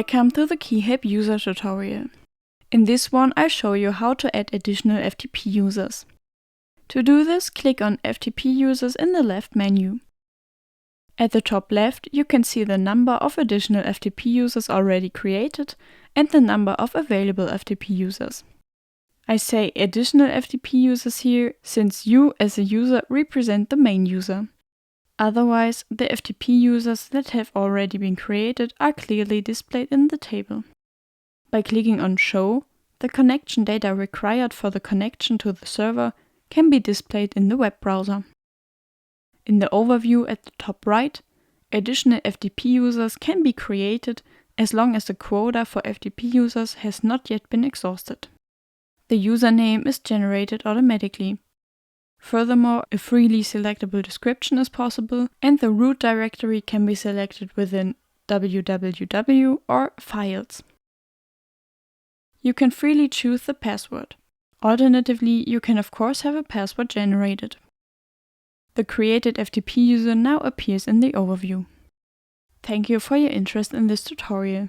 Welcome to the KeyHelp user tutorial. In this one I'll show you how to add additional FTP users. To do this, click on FTP users in the left menu. At the top left you can see the number of additional FTP users already created and the number of available FTP users. I say additional FTP users here since you as a user represent the main user. Otherwise, the FTP users that have already been created are clearly displayed in the table. By clicking on Show, the connection data required for the connection to the server can be displayed in the web browser. In the overview at the top right, additional FTP users can be created as long as the quota for FTP users has not yet been exhausted. The username is generated automatically. Furthermore, a freely selectable description is possible and the root directory can be selected within www or files. You can freely choose the password. Alternatively, you can of course have a password generated. The created FTP user now appears in the overview. Thank you for your interest in this tutorial.